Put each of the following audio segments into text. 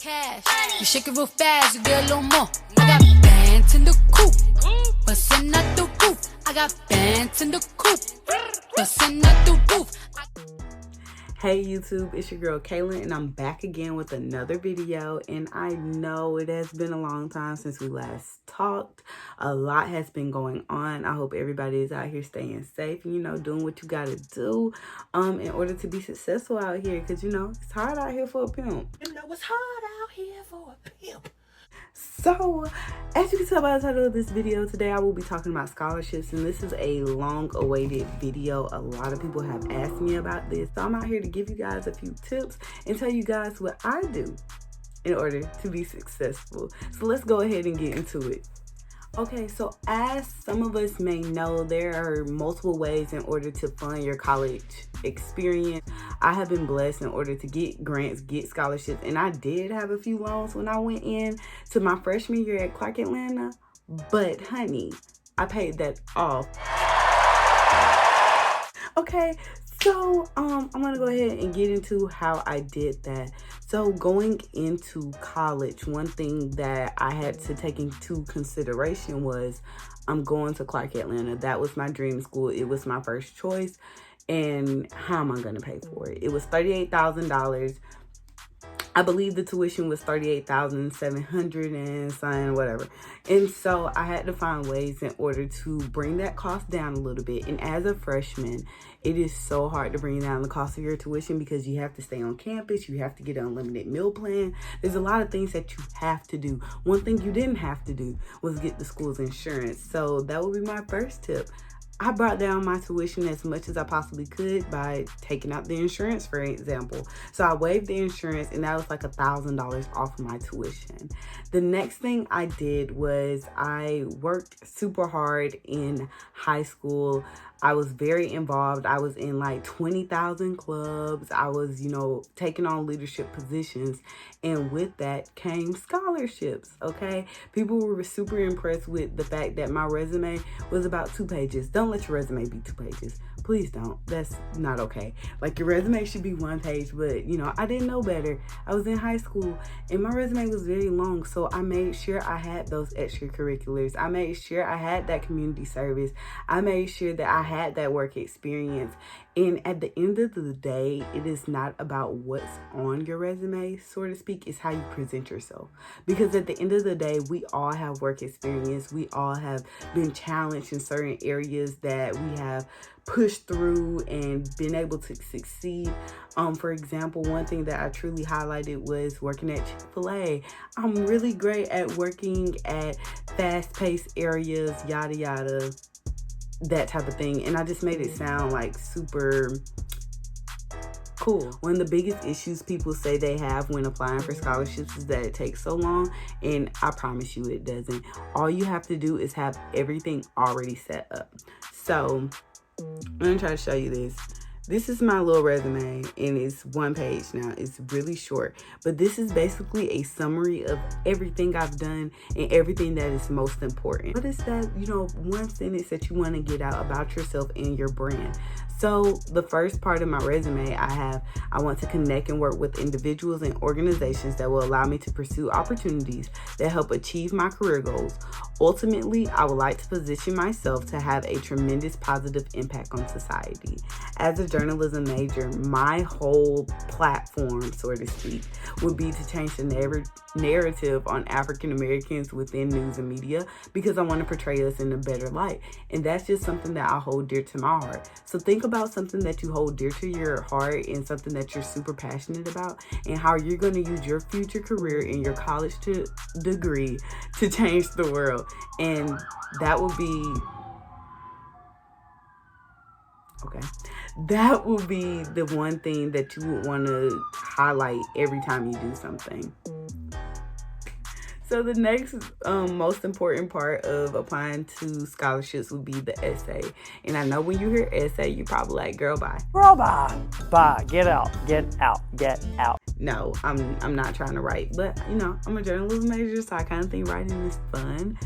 cash. You shake it real fast, you get a little more. I got bands in the coop, bustin' out the roof. I got bands in the coop, bustin' out the roof. Hey YouTube, it's your girl Kaylin, and I'm back again with another video. And I know it has been a long time since we last talked. A lot has been going on. I hope everybody is out here staying safe and, doing what you gotta do in order to be successful out here. Because, it's hard out here for a pimp. It's hard out here for a pimp. So, as you can tell by the title of this video, today I will be talking about scholarships, and this is a long-awaited video. A lot of people have asked me about this, so I'm out here to give you guys a few tips and tell you guys what I do in order to be successful. So let's go ahead and get into it. Okay, so as some of us may know, there are multiple ways in order to fund your college experience. I have been blessed in order to get grants, get scholarships, and I did have a few loans when I went in to my freshman year at Clark Atlanta, but honey, I paid that off. Okay, so I'm gonna go ahead and get into how I did that. So going into college, one thing that I had to take into consideration was I'm going to Clark Atlanta. That was my dream school. It was my first choice. And how am I gonna pay for it? It was $38,000. I believe the tuition was $38,700 and something, whatever. And so I had to find ways in order to bring that cost down a little bit. And as a freshman, it is so hard to bring down the cost of your tuition because you have to stay on campus. You have to get an unlimited meal plan. There's a lot of things that you have to do. One thing you didn't have to do was get the school's insurance. So that would be my first tip. I brought down my tuition as much as I possibly could by taking out the insurance, for example. So I waived the insurance, and that was like $1,000 off of my tuition. The next thing I did was I worked super hard in high school. I was very involved. I was in like 20,000 clubs. I was, taking on leadership positions. And with that came scholarships, okay? People were super impressed with the fact that my resume was about 2 pages. Don't let your resume be 2 pages. Please don't. That's not okay. Like, your resume should be 1 page, but, I didn't know better. I was in high school, and my resume was very long, so I made sure I had those extracurriculars. I made sure I had that community service. I made sure that I had that work experience. And at the end of the day, it is not about what's on your resume, so to speak. It's how you present yourself. Because at the end of the day, we all have work experience. We all have been challenged in certain areas that we have pushed through and been able to succeed. For example, one thing that I truly highlighted was working at Chick-fil-A. I'm really great at working at fast-paced areas, yada yada, that type of thing. And I just made it sound like super cool. One of the biggest issues people say they have when applying for scholarships is that it takes so long, and I promise you it doesn't. All you have to do is have everything already set up. So I'm gonna try to show you this. This is my little resume, and it's 1 page now. It's really short, but this is basically a summary of everything I've done and everything that is most important. What is that, one sentence that you want to get out about yourself and your brand? So the first part of my resume, I want to connect and work with individuals and organizations that will allow me to pursue opportunities that help achieve my career goals. Ultimately, I would like to position myself to have a tremendous positive impact on society. As a journalism major, my whole platform, so to speak, would be to change the narrative on African Americans within news and media, because I want to portray us in a better light. And that's just something that I hold dear to my heart. So think about something that you hold dear to your heart and something that you're super passionate about, and how you're going to use your future career and your college degree to change the world. And that will be that will be the one thing that you would want to highlight every time you do something. So the next most important part of applying to scholarships would be the essay. And I know when you hear essay, you're probably like, girl, bye. Girl, bye. Bye. Get out. Get out. Get out. No, I'm not trying to write. But, I'm a journalism major, so I kind of think writing is fun.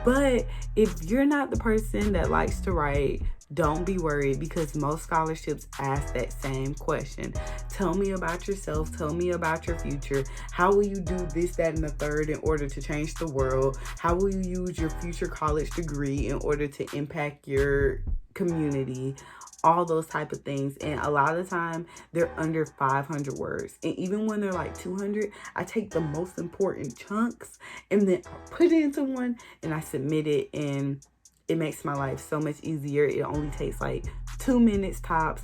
But if you're not the person that likes to write, Don't be worried, because most scholarships ask that same question. Tell me about yourself. Tell me about your future. How will you do this, that, and the third in order to change the world? How will you use your future college degree in order to impact your community? All those type of things. And a lot of the time they're under 500 words. And even when they're like 200, I take the most important chunks and then I put it into one and I submit it, and it makes my life so much easier. It only takes like 2 minutes tops.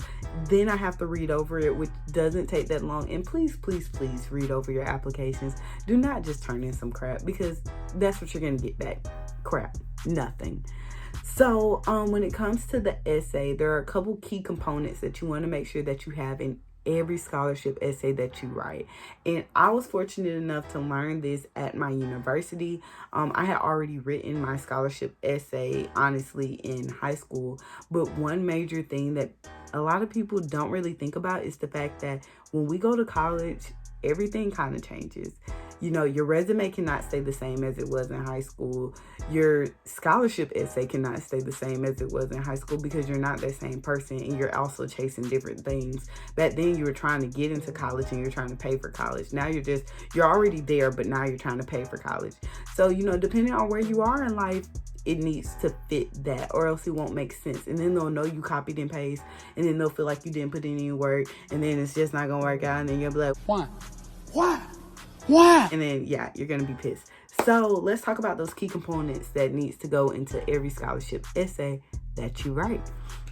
Then I have to read over it, which doesn't take that long. And please, please, please read over your applications. Do not just turn in some crap, because that's what you're going to get back. Crap. Nothing. So when it comes to the essay, there are a couple key components that you want to make sure that you have in every scholarship essay that you write. And I was fortunate enough to learn this at my university. I had already written my scholarship essay, honestly, in high school. But one major thing that a lot of people don't really think about is the fact that when we go to college, everything kind of changes. You know, your resume cannot stay the same as it was in high school. Your scholarship essay cannot stay the same as it was in high school, because you're not that same person and you're also chasing different things. Back then you were trying to get into college and you're trying to pay for college. Now you're already there, but now you're trying to pay for college. So, you know, depending on where you are in life, it needs to fit that, or else it won't make sense. And then they'll know you copied and pasted, and then they'll feel like you didn't put in any work, and then it's just not gonna work out, and then you'll be like, why? And then, yeah, you're gonna be pissed. So let's talk about those key components that needs to go into every scholarship essay that you write.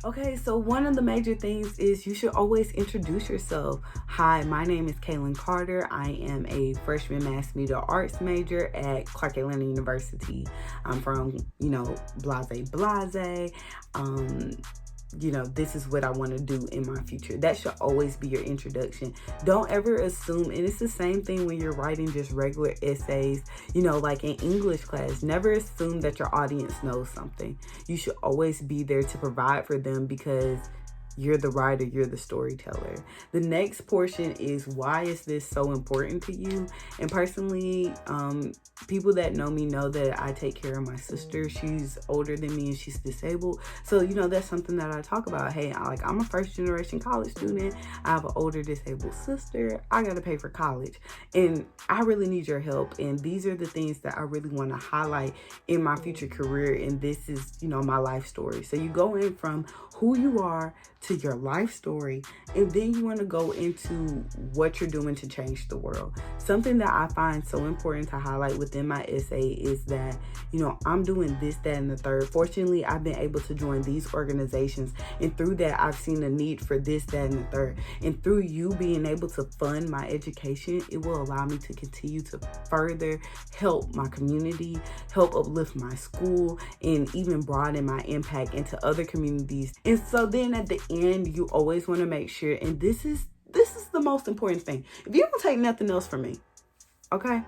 Okay, so one of the major things is you should always introduce yourself. Hi, my name is Kaylin Carter. I am a freshman mass media arts major at Clark Atlanta University. I'm from, blase. This is what I want to do in my future. That should always be your introduction. Don't ever assume, and it's the same thing when you're writing just regular essays, like in English class. Never assume that your audience knows something. You should always be there to provide for them, because you're the writer, you're the storyteller. The next portion is, why is this so important to you? And personally, people that know me know that I take care of my sister. She's older than me and she's disabled. So, that's something that I talk about. Hey, I'm a first generation college student. I have an older disabled sister. I got to pay for college and I really need your help. And these are the things that I really want to highlight in my future career. And this is, my life story. So you go in from who you are to your life story, and then you want to go into what you're doing to change the world. Something that I find so important to highlight within my essay is that, I'm doing this, that, and the third. Fortunately, I've been able to join these organizations, and through that, I've seen a need for this, that, and the third. And through you being able to fund my education, it will allow me to continue to further help my community, help uplift my school, and even broaden my impact into other communities. And so then at the end, you always want to make sure, and this is the most important thing. If you don't take nothing else from me, okay?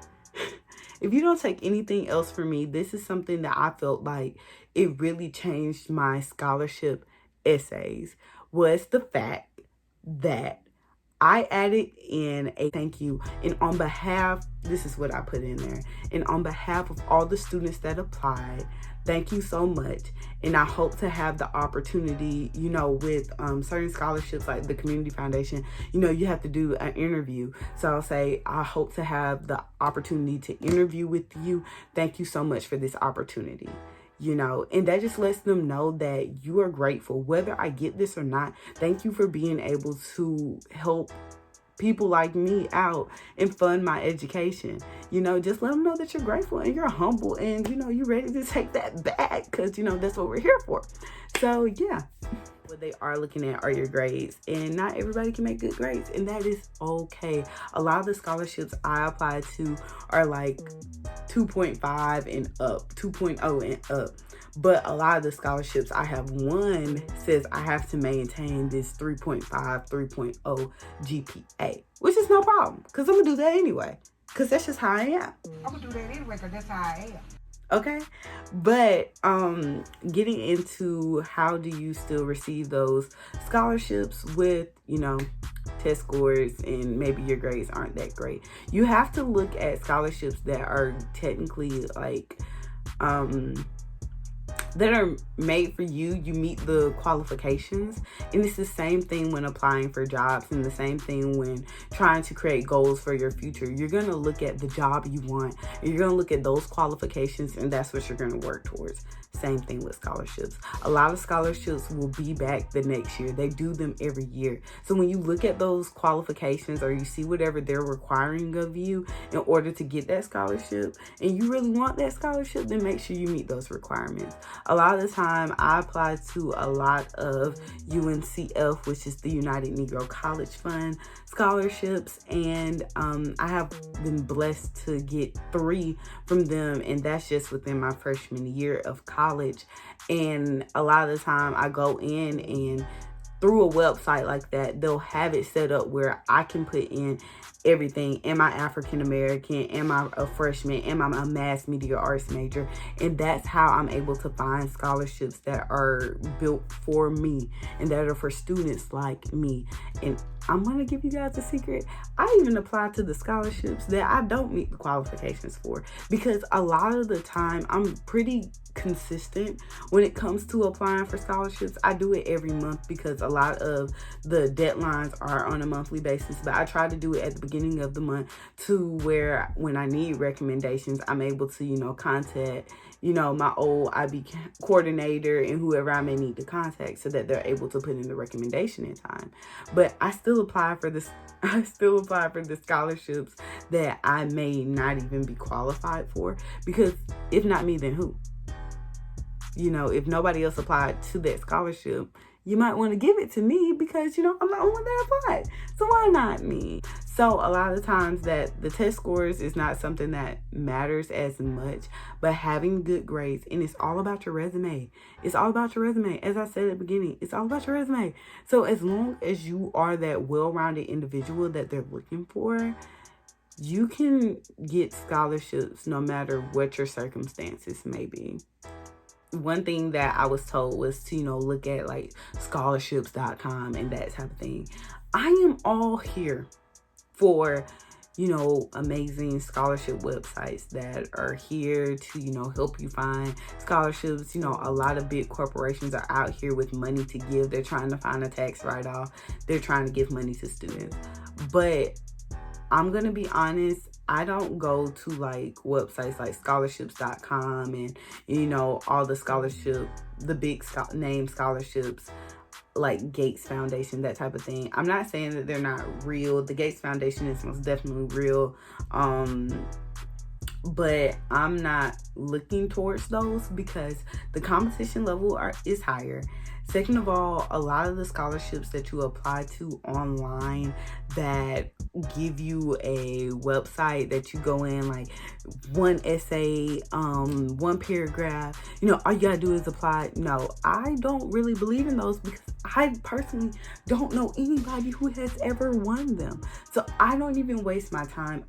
If you don't take anything else from me, this is something that I felt like it really changed my scholarship essays, was the fact that I added in a thank you. And on behalf, this is what I put in there. And on behalf of all the students that applied, thank you so much. And I hope to have the opportunity, with certain scholarships like the Community Foundation, you have to do an interview. So I'll say, I hope to have the opportunity to interview with you. Thank you so much for this opportunity. And that just lets them know that you are grateful, whether I get this or not. Thank you for being able to help people like me out and fund my education. Just let them know that you're grateful and you're humble and, you're ready to take that back, because, that's what we're here for. So, yeah. What they are looking at are your grades, and not everybody can make good grades, and that is okay. A lot of the scholarships I apply to are like 2.5 and up, 2.0 and up. But a lot of the scholarships I have won says I have to maintain this 3.5, 3.0 GPA, which is no problem, because I'm going to do that anyway, because that's just how I am. I'm going to do that anyway, because that's how I am. Okay, but getting into how do you still receive those scholarships with, test scores and maybe your grades aren't that great. You have to look at scholarships that are technically like that are made for you. You meet the qualifications, and it's the same thing when applying for jobs, and the same thing when trying to create goals for your future. You're going to look at the job you want, and you're going to look at those qualifications, and that's what you're going to work towards. Same thing with scholarships. A lot of scholarships will be back the next year. They do them every year. So when you look at those qualifications, or you see whatever they're requiring of you in order to get that scholarship, and you really want that scholarship, then make sure you meet those requirements. A lot of the time, I apply to a lot of UNCF, which is the United Negro College Fund scholarships, and I have been blessed to get 3 from them, and that's just within my freshman year of college. And a lot of the time I go in, and through a website like that, they'll have it set up where I can put in everything. Am I African American? Am I a freshman? Am I a mass media arts major? And that's how I'm able to find scholarships that are built for me and that are for students like me. And I'm going to give you guys a secret. I even apply to the scholarships that I don't meet the qualifications for, because a lot of the time I'm pretty consistent when it comes to applying for scholarships. I do it every month because a lot of the deadlines are on a monthly basis, but I try to do it at the beginning of the month, to where when I need recommendations, I'm able to, contact, my old IB coordinator and whoever I may need to contact, so that they're able to put in the recommendation in time. But I still apply for this. I still apply for the scholarships that I may not even be qualified for, because if not me, then who? If nobody else applied to that scholarship, you might want to give it to me, because, I'm the only one that applied. So why not me? So a lot of the times that the test scores is not something that matters as much, but having good grades, and it's all about your resume. It's all about your resume. As I said at the beginning, it's all about your resume. So as long as you are that well-rounded individual that they're looking for, you can get scholarships no matter what your circumstances may be. One thing that I was told was to, look at like scholarships.com and that type of thing. I am all here for, amazing scholarship websites that are here to, help you find scholarships. A lot of big corporations are out here with money to give. They're trying to find a tax write-off. They're trying to give money to students. But I'm going to be honest, I don't go to like websites like scholarships.com and, all the big name scholarships like Gates Foundation, that type of thing. I'm not saying that they're not real. The Gates Foundation is most definitely real. But I'm not looking towards those because the competition level is higher. Second of all, a lot of the scholarships that you apply to online that give you a website that you go in, like one essay, one paragraph, all you gotta do is apply. No, I don't really believe in those because I personally don't know anybody who has ever won them. So I don't even waste my time.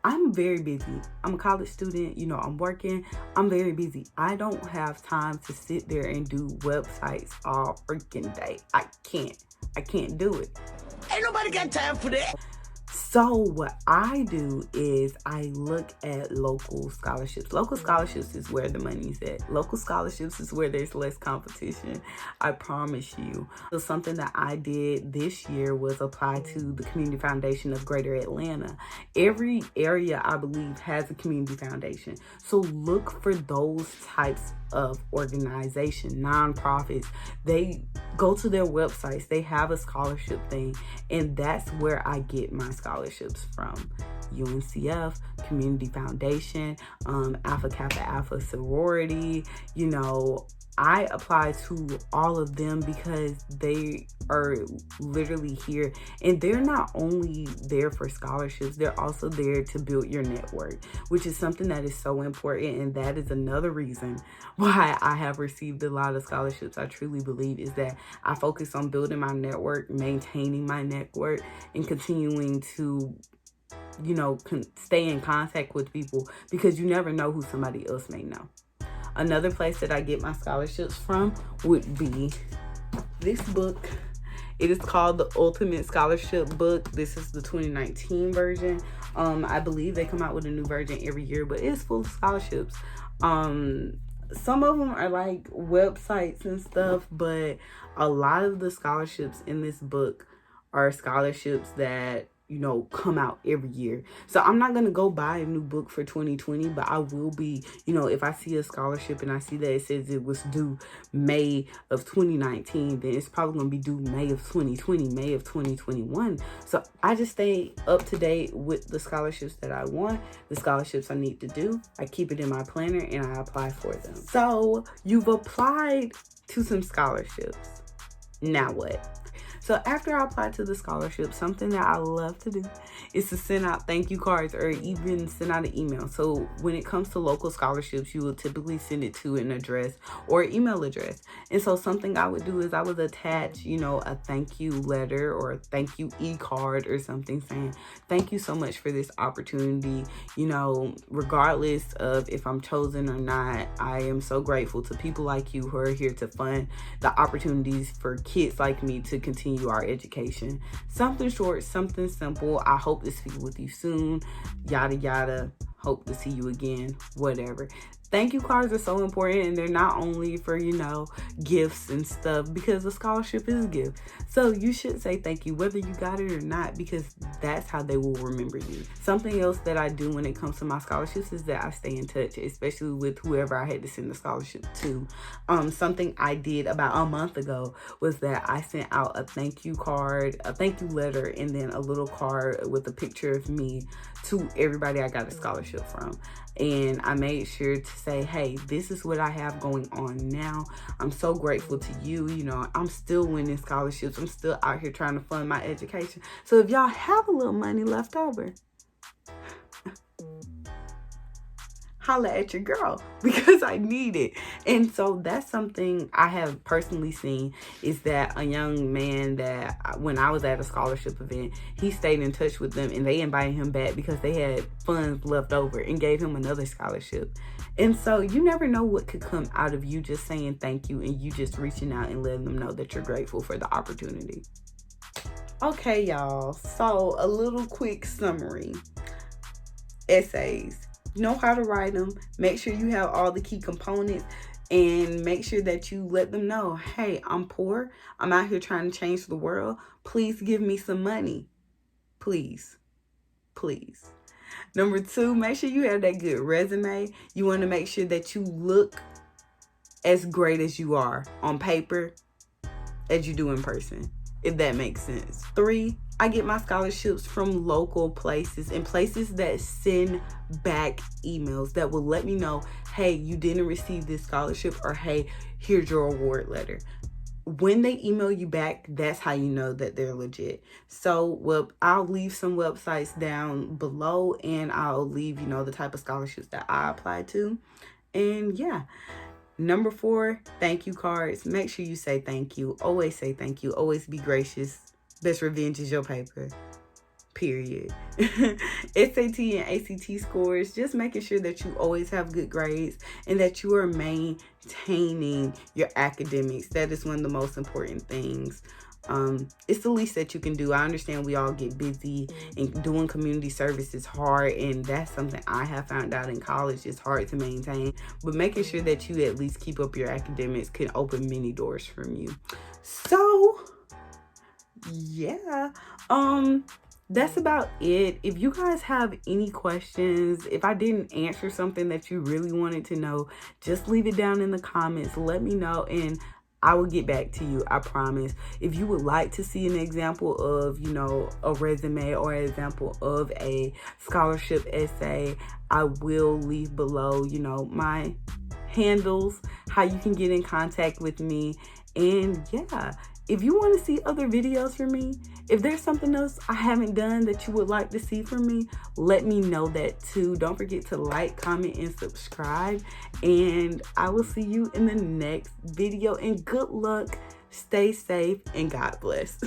I'm very busy. I'm a college student, I'm working. I'm very busy. I don't have time to sit there and do websites all freaking day. I can't do it. Ain't nobody got time for that. So what I do is I look at local scholarships. Local scholarships is where the money's at. Local scholarships is where there's less competition. I promise you. So something that I did this year was apply to the Community Foundation of Greater Atlanta. Every area, I believe, has a community foundation. So look for those types of organization, nonprofits. They go to their websites. They have a scholarship thing, and that's where I get my scholarships from. UNCF, Community Foundation, Alpha Kappa Alpha sorority. I apply to all of them because they are literally here, and they're not only there for scholarships, they're also there to build your network, which is something that is so important. And that is another reason why I have received a lot of scholarships. I truly believe is that I focus on building my network, maintaining my network, and continuing to stay in contact with people, because you never know who somebody else may know. Another place that I get my scholarships from would be this book. It is called The Ultimate Scholarship Book. This is the 2019 version. I believe they come out with a new version every year, but it's full of scholarships. some of them are like websites and stuff, but a lot of the scholarships in this book are scholarships that, you know, come out every year. So I'm not going to go buy a new book for 2020, but I will be, you know, if I see a scholarship and I see that it says it was due May of 2019, then it's probably going to be due May of 2020, May of 2021. So I just stay up to date with the scholarships that I want, the scholarships I need to do. I keep it in my planner and I apply for them. So you've applied to some scholarships. Now what? So after I apply to the scholarship, something that I love to do is to send out thank you cards or even send out an email. So when it comes to local scholarships, you will typically send it to an address or email address. And so something I would do is I would attach, you know, a thank you letter or a thank you e-card or something saying, thank you so much for this opportunity. You know, regardless of if I'm chosen or not, I am so grateful to people like you who are here to fund the opportunities for kids like me to continue our education. Something short, something simple. I hope to speak with you soon. Yada yada. Hope to see you again. Whatever. Thank you cards are so important, and they're not only for, you know, gifts and stuff, because a scholarship is a gift. So you should say thank you whether you got it or not, because that's how they will remember you. Something else that I do when it comes to my scholarships is that I stay in touch, especially with whoever I had to send the scholarship to. Something I did about a month ago was that I sent out a thank you card, a thank you letter, and then a little card with a picture of me to everybody I got a scholarship from. And I made sure to say, hey, this is what I have going on now. I'm so grateful to you. You know, I'm still winning scholarships. I'm still out here trying to fund my education. So if y'all have a little money left over, holla at your girl, because I need it. And so that's something I have personally seen, is that a young man that when I was at a scholarship event, he stayed in touch with them and they invited him back because they had funds left over and gave him another scholarship. And so you never know what could come out of you just saying thank you and you just reaching out and letting them know that you're grateful for the opportunity. Okay, y'all. So a little quick summary. Essays. Know how to write them. Make sure you have all the key components, and make sure that you let them know, hey, I'm poor. I'm out here trying to change the world. Please give me some money. Please. Please. Number 2, make sure you have that good resume. You want to make sure that you look as great as you are on paper as you do in person, if that makes sense. 3, I get my scholarships from local places and places that send back emails that will let me know, hey, you didn't receive this scholarship, or hey, here's your award letter. When they email you back, that's how you know that they're legit. So, I'll leave some websites down below, and I'll leave, you know, the type of scholarships that I apply to. And yeah. Number 4, thank you cards. Make sure you say thank you. Always say thank you. Always be gracious. Best revenge is your paper. Period. SAT and ACT scores, just making sure that you always have good grades and that you are maintaining your academics. That is one of the most important things. It's the least that you can do. I understand we all get busy, and doing community service is hard, and that's something I have found out in college is hard to maintain. But making sure that you at least keep up your academics can open many doors from you. So yeah, that's about it. If you guys have any questions, if I didn't answer something that you really wanted to know, just leave it down in the comments. Let me know and I will get back to you, I promise. If you would like to see an example of, you know, a resume or an example of a scholarship essay, I will leave below, you know, my handles, how you can get in contact with me. And yeah, if you want to see other videos from me, if there's something else I haven't done that you would like to see from me, let me know that too. Don't forget to like, comment, and subscribe. And I will see you in the next video. And good luck, stay safe, and God bless.